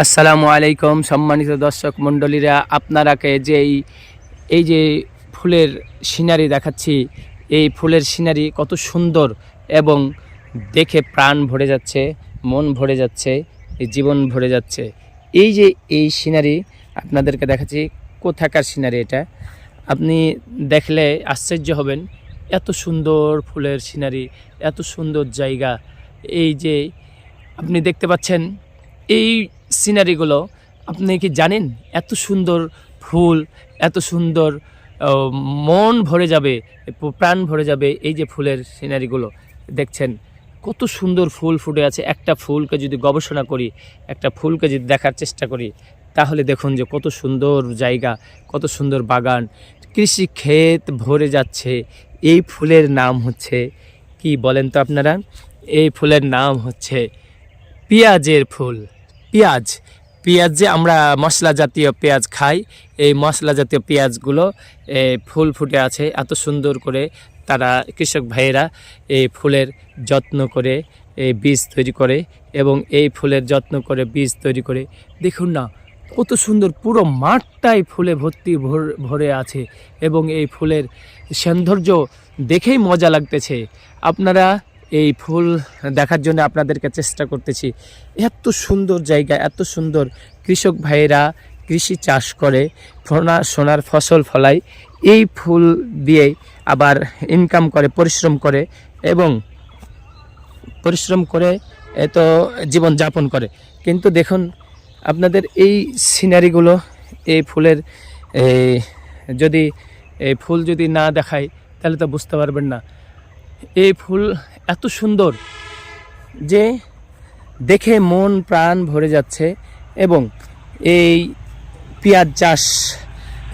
আসসালামু আলাইকুম সম্মানিত দর্শক মণ্ডলীরা, আপনারাকে যে এই যে ফুলের সিনারি দেখাচ্ছি, এই ফুলের সিনারি কত সুন্দর এবং দেখে প্রাণ ভরে যাচ্ছে, মন ভরে যাচ্ছে, জীবন ভরে যাচ্ছে। এই যে এই সিনারি আপনাদেরকে দেখাচ্ছি, কোথাকার সিনারি এটা আপনি দেখলে আশ্চর্য হবেন। এত সুন্দর ফুলের সিনারি, এত সুন্দর জায়গা। এই যে আপনি দেখতে পাচ্ছেন এই সিনারিগুলো, আপনি কি জানেন এত সুন্দর ফুল, এত সুন্দর মন ভরে যাবে, প্রাণ ভরে যাবে। এই যে ফুলের সিনারিগুলো দেখছেন, কত সুন্দর ফুল ফুটে আছে। একটা ফুলকে যদি গবেষণা করি, একটা ফুলকে যদি দেখার চেষ্টা করি, তাহলে দেখুন যে কত সুন্দর জায়গা, কত সুন্দর বাগান, কৃষি ক্ষেত ভরে যাচ্ছে। এই ফুলের নাম হচ্ছে কি বলেন তো আপনারা? এই ফুলের নাম হচ্ছে পেঁয়াজের ফুল। পেঁয়াজ যে আমরা মশলা জাতীয় পেঁয়াজ খাই, এই মশলা জাতীয় পেঁয়াজগুলো ফুল ফুটে আছে। এত সুন্দর করে তারা কৃষক ভাইয়েরা এই ফুলের যত্ন করে এই বীজ তৈরি করে, এবং এই ফুলের যত্ন করে বীজ তৈরি করে। দেখুন না কত সুন্দর, পুরো মাঠটাই ফুলে ভর্তি ভরে আছে, এবং এই ফুলের সৌন্দর্য দেখেই মজা লাগতেছে। আপনারা এই ফুল দেখার জন্য আপনাদেরকে চেষ্টা করতেছি। এত সুন্দর জায়গা, এত সুন্দর। কৃষক ভাইয়েরা কৃষি চাষ করে, সোনার ফসল ফলায়, এই ফুল দিয়ে আবার ইনকাম করে, পরিশ্রম করে, এবং পরিশ্রম করে এত জীবন যাপন করে। কিন্তু দেখুন আপনাদের এই সিনারিগুলো, এই ফুলের যদি এই ফুল যদি না দেখায় তাহলে তো বুঝতে পারবেন না। এই ফুল এত সুন্দর যে দেখে মন প্রাণ ভরে যাচ্ছে। এবং এই পেঁয়াজ চাষ,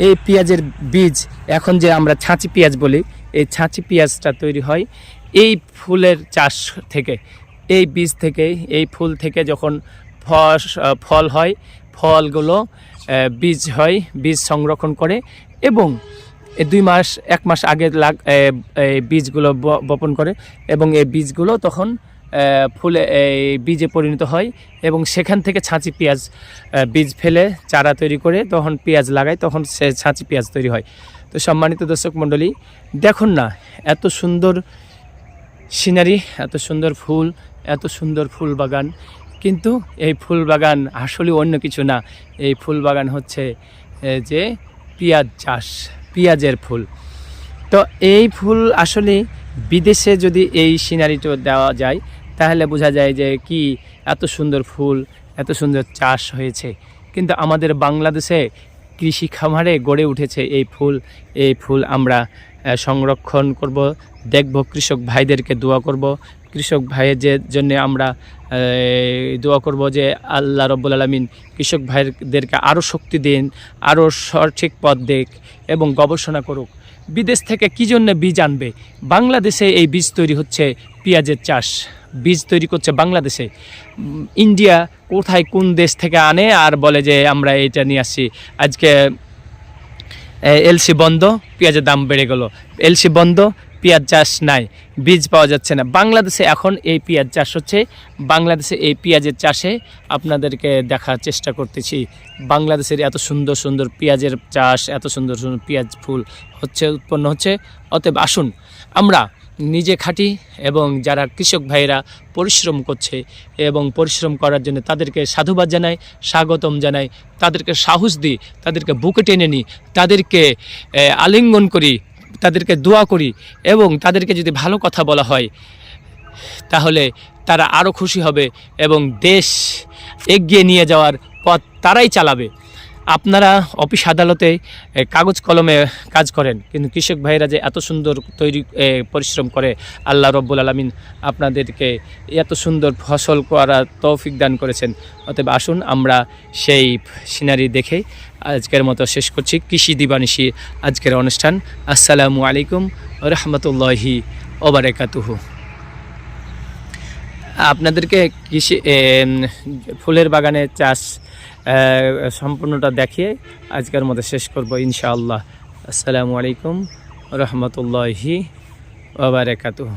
এই পেঁয়াজের বীজ, এখন যে আমরা ছাঁচি পেঁয়াজ বলি, এই ছাঁচি পেঁয়াজটা তৈরি হয় এই ফুলের চাষ থেকে। এই বীজ থেকে, এই ফুল থেকে যখন ফল হয়, ফলগুলো বীজ হয়, বীজ সংরক্ষণ করে, এবং 1 মাস আগে বীজগুলো বপন করে, এবং এই বীজগুলো তখন ফুলে এই বীজে পরিণত হয়, এবং সেখান থেকে ছাঁচি পেঁয়াজ বীজ ফেলে চারা তৈরি করে তখন পেঁয়াজ লাগায়, তখন সে ছাঁচি পেঁয়াজ তৈরি হয়। তো সম্মানিত দর্শক মণ্ডলী, দেখুন না এত সুন্দর সিনারি, এত সুন্দর ফুল, এত সুন্দর ফুল বাগান। কিন্তু এই ফুল বাগান আসলে অন্য কিছু না। এই ফুল বাগান হচ্ছে যে পেঁয়াজ চাষ, পেঁয়াজের ফুল। তো এই ফুল আসলে বিদেশে যদি এই সিনারিটা দেওয়া যায়, তাহলে বোঝা যায় যে কি এত সুন্দর ফুল, এত সুন্দর চাষ হয়েছে। কিন্তু আমাদের বাংলাদেশে কৃষি খামারে গড়ে উঠেছে এই ফুল। এই ফুল আমরা সংরক্ষণ করব, দেখব, কৃষক ভাইদেরকে দোয়া করব। কৃষক ভাইয়ের জন্য আমরা দোয়া করব যে আল্লাহ রব্বুল আলামিন কৃষক ভাইদেরকে আরও শক্তি দিন, আরও সঠিক পথ দেখ, এবং গবেষণা করুক। বিদেশ থেকে কী জন্য বীজ আনবে? বাংলাদেশে এই বীজ তৈরি হচ্ছে, পেঁয়াজের চাষ বীজ তৈরি করছে বাংলাদেশে। ইন্ডিয়া কোথায় কোন দেশ থেকে আনে আর বলে যে আমরা এটা নিয়ে আসছি। আজকে এলসি বন্ধ, পেঁয়াজের দাম বেড়ে গেল। এলসি বন্ধ, পেঁয়াজ চাষ নাই, বীজ পাওয়া যাচ্ছে না। বাংলাদেশে এখন এই পেঁয়াজ চাষ হচ্ছে। বাংলাদেশে এই পেঁয়াজের চাষে আপনাদেরকে দেখার চেষ্টা করতেছি। বাংলাদেশের এত সুন্দর সুন্দর পেঁয়াজের চাষ, এত সুন্দর সুন্দর পেঁয়াজ ফুল হচ্ছে, উৎপন্ন হচ্ছে। অতএব আসুন আমরা নিজে খাটি, এবং যারা কৃষক ভাইয়েরা পরিশ্রম করছে এবং পরিশ্রম করার জন্য তাদেরকে সাধুবাদ জানাই, স্বাগতম জানাই, তাদেরকে সাহস দিই, তাদেরকে বুকে টেনে নিই, তাদেরকে আলিঙ্গন করি, তাদেরকে দোয়া করি, এবং তাদেরকে যদি ভালো কথা বলা হয় তাহলে তারা আরও খুশি হবে, এবং দেশ এগিয়ে নিয়ে যাওয়ার পথ তারাই চালাবে। আপনারা অফিস আদালতে কাগজ কলমে কাজ করেন, কিন্তু কৃষক ভাইরা যে এত সুন্দর পরিশ্রম করে, আল্লাহ রব্বুল আলামিন আপনাদেরকে এত সুন্দর ফসল করার তৌফিক দান করেছেন। অতএব আসুন আমরা সেই সিনারি দেখে আজকের মতো শেষ করছি কৃষি দিবানিশি আজকের অনুষ্ঠান। আসসালামু আলাইকুম রহমতুল্লাহি ওয়া বারাকাতুহু। আপনাদেরকে কৃষি ফুলের বাগানের চাষ সম্পূর্ণটা দেখিয়ে আজকের মতো শেষ করব ইনশাআল্লাহ। আসসালামু আলাইকুম রহমতুল্লাহি ওয়া বারাকাতুহু।